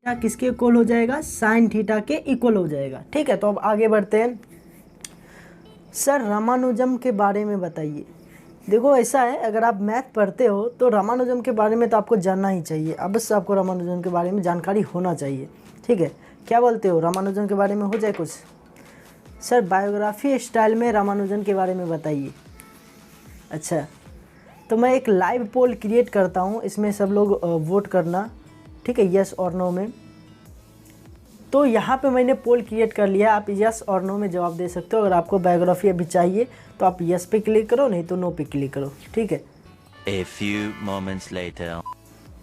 Theta किसके equal हो जाएगा, साइन थीटा के इक्वल हो जाएगा। ठीक है, तो अब आगे बढ़ते हैं। सर रामानुजम के बारे में बताइए। देखो ऐसा है, अगर आप मैथ पढ़ते हो तो रामानुजम के बारे में तो आपको जानना ही चाहिए, अवश्य आपको रामानुजम के बारे में जानकारी होना चाहिए। ठीक है, क्या बोलते हो, रामानुजन के बारे में हो जाए कुछ। सर बायोग्राफी स्टाइल में रामानुजन के बारे में बताइए। अच्छा, तो मैं एक लाइव पोल क्रिएट करता हूँ, इसमें सब लोग वोट करना। ठीक है, यस और नो में। तो यहाँ पे मैंने पोल क्रिएट कर लिया, आप यस और नो में जवाब दे सकते हो। अगर आपको बायोग्राफी अभी चाहिए तो आप यस पे क्लिक करो, नहीं तो नो पे क्लिक करो। ठीक है, A few moments later.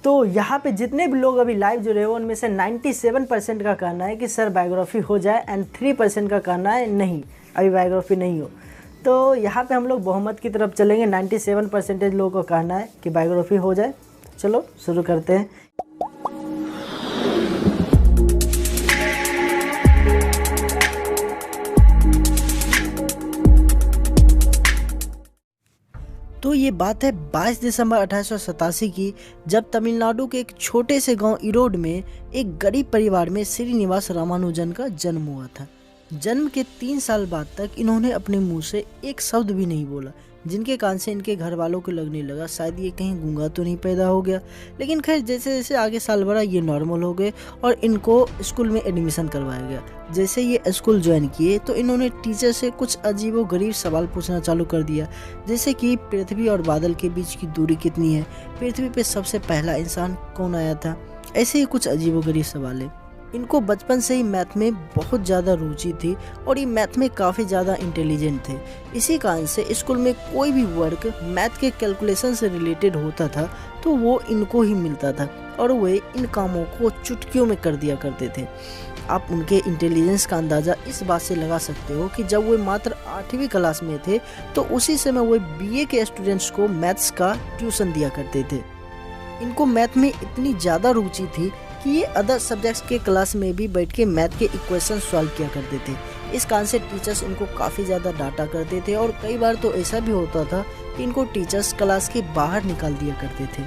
तो यहाँ पे जितने भी लोग अभी लाइव जुड़े हो उनमें से 97% का कहना है कि सर बायोग्राफी हो जाए एंड 3% का कहना है नहीं, अभी बायोग्राफी नहीं हो। तो यहाँ पे हम लोग बहुमत की तरफ चलेंगे, 97% लोगों का कहना है कि बायोग्राफी हो जाए। चलो शुरू करते हैं। तो ये बात है 22 दिसंबर 1887 की, जब तमिलनाडु के एक छोटे से गांव इरोड में एक गरीब परिवार में श्रीनिवास रामानुजन का जन्म हुआ था। जन्म के 3 साल बाद तक इन्होंने अपने मुंह से एक शब्द भी नहीं बोला, जिनके कान से इनके घर वालों को लगने लगा शायद ये कहीं गूंगा तो नहीं पैदा हो गया। लेकिन खैर जैसे जैसे आगे साल बढ़ा ये नॉर्मल हो गए और इनको स्कूल में एडमिशन करवाया गया। जैसे ये स्कूल ज्वाइन किए तो इन्होंने टीचर से कुछ अजीबोगरीब सवाल पूछना चालू कर दिया, जैसे कि पृथ्वी और बादल के बीच की दूरी कितनी है, पृथ्वी पे सबसे पहला इंसान कौन आया था, ऐसे ही कुछ अजीबोगरीब सवाल है। इनको बचपन से ही मैथ में बहुत ज़्यादा रुचि थी और ये मैथ में काफ़ी ज़्यादा इंटेलिजेंट थे। इसी कारण से स्कूल में कोई भी वर्क मैथ के कैलकुलेशन से रिलेटेड होता था तो वो इनको ही मिलता था और वे इन कामों को चुटकियों में कर दिया करते थे। आप उनके इंटेलिजेंस का अंदाज़ा इस बात से लगा सकते हो कि जब वे मात्र 8वीं क्लास में थे तो उसी समय वे बीए के स्टूडेंट्स को मैथ्स का ट्यूशन दिया करते थे। इनको मैथ में इतनी ज़्यादा रुचि थी कि ये अदर सब्जेक्ट्स के क्लास में भी बैठ के मैथ के इक्वेशन सॉल्व किया करते थे। इस कारण से टीचर्स इनको काफ़ी ज़्यादा डांटा करते थे और कई बार तो ऐसा भी होता था कि इनको टीचर्स क्लास के बाहर निकाल दिया करते थे।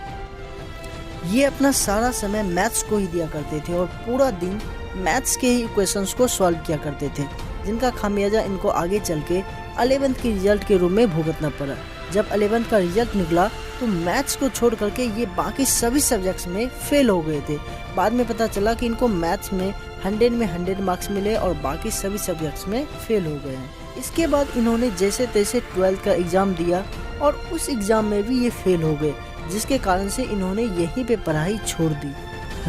ये अपना सारा समय मैथ्स को ही दिया करते थे और पूरा दिन मैथ्स के ही इक्वेशंस को सॉल्व किया करते थे, जिनका खामियाजा इनको आगे चल के 11th के रिजल्ट के रूप में भुगतना पड़ा। जब 11th का रिजल्ट निकला तो मैथ्स को छोड़ करके ये बाकी सभी सब्जेक्ट्स में फेल हो गए थे। बाद में पता चला कि इनको मैथ्स में 100 में 100 मार्क्स मिले और बाकी सभी सब्जेक्ट्स में फेल हो गए हैं। इसके बाद इन्होंने जैसे तैसे 12th का एग्ज़ाम दिया और उस एग्ज़ाम में भी ये फेल हो गए, जिसके कारण से इन्होंने यहीं पे पढ़ाई छोड़ दी।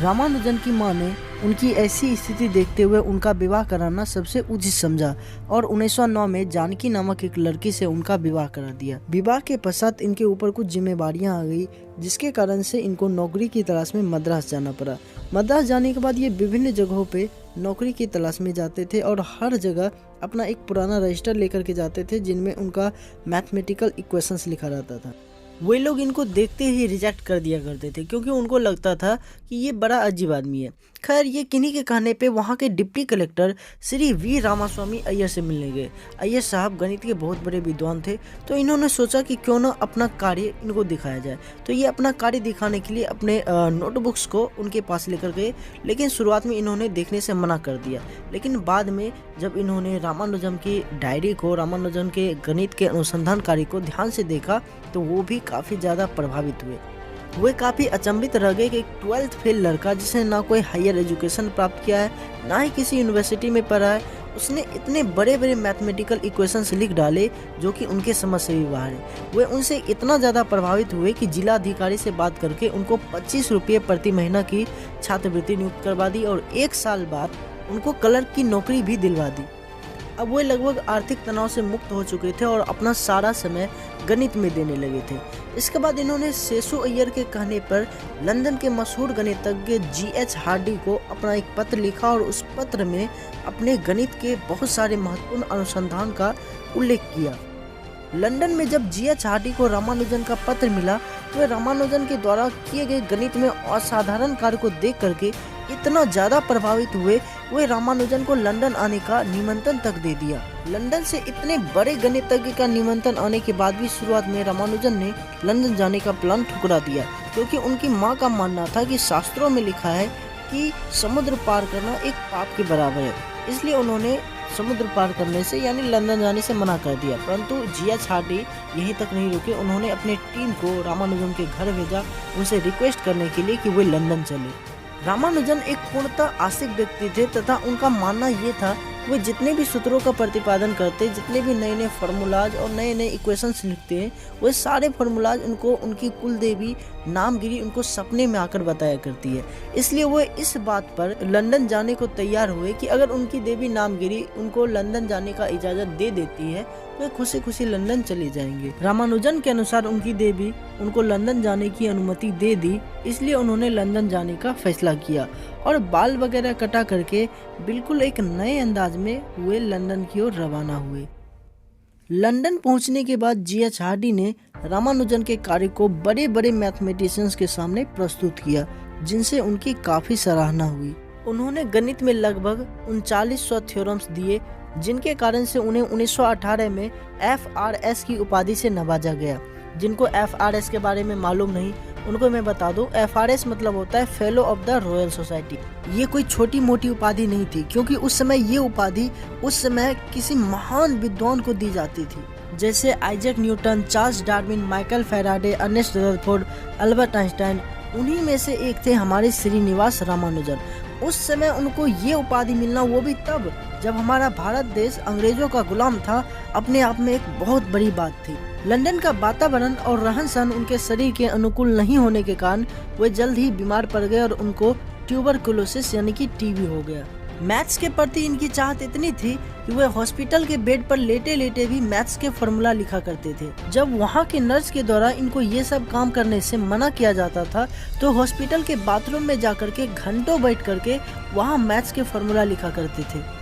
रामानुजन की मां ने उनकी ऐसी स्थिति देखते हुए उनका विवाह कराना सबसे उचित समझा और 1909 में जानकी नामक एक लड़की से उनका विवाह करा दिया। विवाह के पश्चात इनके ऊपर कुछ जिम्मेवारियां आ गई, जिसके कारण से इनको नौकरी की तलाश में मद्रास जाना पड़ा। मद्रास जाने के बाद ये विभिन्न जगहों पे नौकरी की तलाश में जाते थे और हर जगह अपना एक पुराना रजिस्टर लेकर के जाते थे, जिनमें उनका मैथमेटिकल इक्वेशंस लिखा रहता था। वे लोग इनको देखते ही रिजेक्ट कर दिया करते थे, क्योंकि उनको लगता था कि ये बड़ा अजीब आदमी है। खैर ये किन्हीं के कहने पे वहाँ के deputy collector Shri V Ramaswami Iyer से मिलने गए। अय्यर साहब गणित के बहुत बड़े विद्वान थे, तो इन्होंने सोचा कि क्यों ना अपना कार्य इनको दिखाया जाए। तो ये अपना कार्य दिखाने के लिए अपने नोटबुक्स को उनके पास लेकर गए, लेकिन शुरुआत में इन्होंने देखने से मना कर दिया। लेकिन बाद में जब इन्होंने रामानुजन की डायरी को, रामानुजन के गणित के अनुसंधान कार्य को ध्यान से देखा तो वो भी काफ़ी ज़्यादा प्रभावित हुए। वे काफ़ी अचंभित रह गए कि एक 12th फेल लड़का जिसने ना कोई हायर एजुकेशन प्राप्त किया है, ना ही किसी यूनिवर्सिटी में पढ़ा है, उसने इतने बड़े बड़े मैथमेटिकल इक्वेशंस लिख डाले जो कि उनके समझ से भी बाहर है। वे उनसे इतना ज़्यादा प्रभावित हुए कि जिला अधिकारी से बात करके उनको 25 रुपये प्रति महीना की छात्रवृत्ति नियुक्त करवा दी और 1 साल बाद उनको क्लर्क की नौकरी भी दिलवा दी। अब वे लगभग आर्थिक तनाव से मुक्त हो चुके थे और अपना सारा समय गणित में देने लगे थे। इसके बाद इन्होंने शेषु अय्यर के कहने पर लंदन के मशहूर गणितज्ञ G.H. हार्डी को अपना एक पत्र लिखा और उस पत्र में अपने गणित के बहुत सारे महत्वपूर्ण अनुसंधान का उल्लेख किया। लंदन में जब G.H. हार्डी को रामानुजन का पत्र मिला तो वे रामानुजन के द्वारा किए गए गणित में असाधारण कार्य को देख करके इतना ज़्यादा प्रभावित हुए, वे रामानुजन को लंदन आने का निमंत्रण तक दे दिया। लंदन से इतने बड़े गणितज्ञ का निमंत्रण आने के बाद भी शुरुआत में रामानुजन ने लंदन जाने का प्लान ठुकरा दिया, क्योंकि उनकी मां का मानना था कि शास्त्रों में लिखा है कि समुद्र पार करना एक पाप के बराबर है, इसलिए उन्होंने समुद्र पार करने से यानी लंदन जाने से मना कर दिया। परंतु जी.एच. हार्डी यहीं तक नहीं रुके, उन्होंने अपने टीम को रामानुजन के घर भेजा उनसे रिक्वेस्ट करने के लिए कि वे लंदन चले। रामानुजन एक पूर्णतः आस्तिक व्यक्ति थे तथा उनका मानना ये था वे जितने भी सूत्रों का प्रतिपादन करते, जितने भी नए नए फार्मूलाज और नए नए इक्वेशंस लिखते हैं, वे सारे फार्मूलाज उनको उनकी कुल देवी नामगिरी उनको सपने में आकर बताया करती है। इसलिए वो इस बात पर लंदन जाने को तैयार हुए कि अगर उनकी देवी नामगिरी उनको लंदन जाने का इजाजत दे देती है तो वे खुशी खुशी लंदन चले जाएंगे। रामानुजन के अनुसार उनकी देवी उनको लंदन जाने की अनुमति दे दी, इसलिए उन्होंने लंदन जाने का फैसला किया और बाल वगैरह कटा करके बिल्कुल एक नए अंदाज में वे लंदन की ओर रवाना हुए। लंदन पहुंचने के बाद जी.एच. हार्डी ने रामानुजन के कार्य को बड़े बड़े मैथमेटिशियंस के सामने प्रस्तुत किया, जिनसे उनकी काफी सराहना हुई। उन्होंने गणित में लगभग 3900 थ्योरम्स दिए, जिनके कारण से उन्हें 1918 में FRS की उपाधि से नवाजा गया। जिनको FRS के बारे में मालूम नहीं उनको मैं बता दूं, FRS मतलब होता है fellow of the royal society. ये कोई छोटी मोटी उपाधि नहीं थी, क्योंकि उस समय ये उपाधि उस समय किसी महान विद्वान को दी जाती थी, जैसे Isaac Newton, Charles Darwin, Michael Faraday, Ernest Rutherford, Albert Einstein. उन्हीं में से एक थे हमारे श्रीनिवास रामानुजन। उस समय उनको ये उपाधि मिलना, वो भी तब जब हमारा भारत देश अंग्रेजों का गुलाम था, अपने आप में एक बहुत बड़ी बात थी। लंदन का वातावरण और रहन सहन उनके शरीर के अनुकूल नहीं होने के कारण वे जल्द ही बीमार पड़ गए और उनको ट्यूबरकुलोसिस यानी कि टीबी हो गया। मैथ्स के प्रति इनकी चाहत इतनी थी कि वे हॉस्पिटल के बेड पर लेटे लेटे भी मैथ्स के फॉर्मूला लिखा करते थे। जब वहाँ के नर्स के द्वारा इनको ये सब काम करने से मना किया जाता था, तो हॉस्पिटल के बाथरूम में जाकर के घंटों बैठ करके वहाँ मैथ्स के फॉर्मूला लिखा करते थे।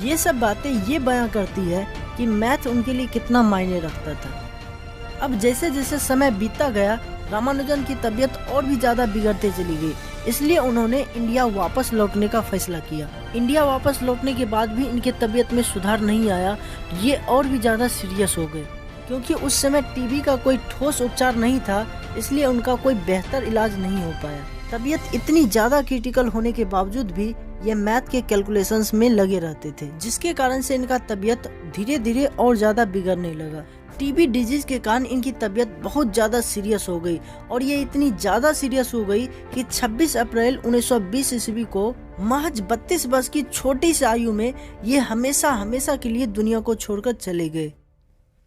ये सब बातें ये बयां करती है कि मैथ उनके लिए कितना मायने रखता था। अब जैसे जैसे समय बीतता गया, रामानुजन की तबीयत और भी ज्यादा बिगड़ते चली गई, इसलिए उन्होंने इंडिया वापस लौटने का फैसला किया। इंडिया वापस लौटने के बाद भी इनके तबीयत में सुधार नहीं आया, ये और भी ज्यादा सीरियस हो गए। क्योंकि उस समय टीबी का कोई ठोस उपचार नहीं था, इसलिए उनका कोई बेहतर इलाज नहीं हो पाया। तबीयत इतनी ज्यादा क्रिटिकल होने के बावजूद भी ये मैथ के कैलकुलेशंस में लगे रहते थे, जिसके कारण से इनका तबीयत धीरे धीरे और ज्यादा बिगड़ने लगा। टीबी डिजीज के कारण इनकी तबीयत बहुत ज्यादा सीरियस हो गई और ये इतनी ज्यादा सीरियस हो गई कि 26 अप्रैल 1920 ईस्वी को महज 32 वर्ष की छोटी सी आयु में ये हमेशा हमेशा के लिए दुनिया को छोड़कर चले गए।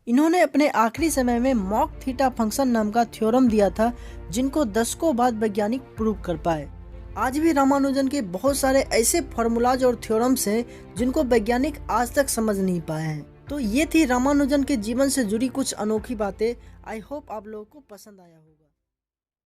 इन्होंने अपने आखिरी समय में मॉक थीटा फंक्शन नाम का थ्योरम दिया था, जिनको दशकों बाद वैज्ञानिक प्रूव कर पाए। आज भी रामानुजन के बहुत सारे ऐसे फॉर्मूलाज और थ्योरम्स हैं जिनको वैज्ञानिक आज तक समझ नहीं पाए हैं। तो ये थी रामानुजन के जीवन से जुड़ी कुछ अनोखी बातें। आई होप आप लोगों को पसंद आया होगा।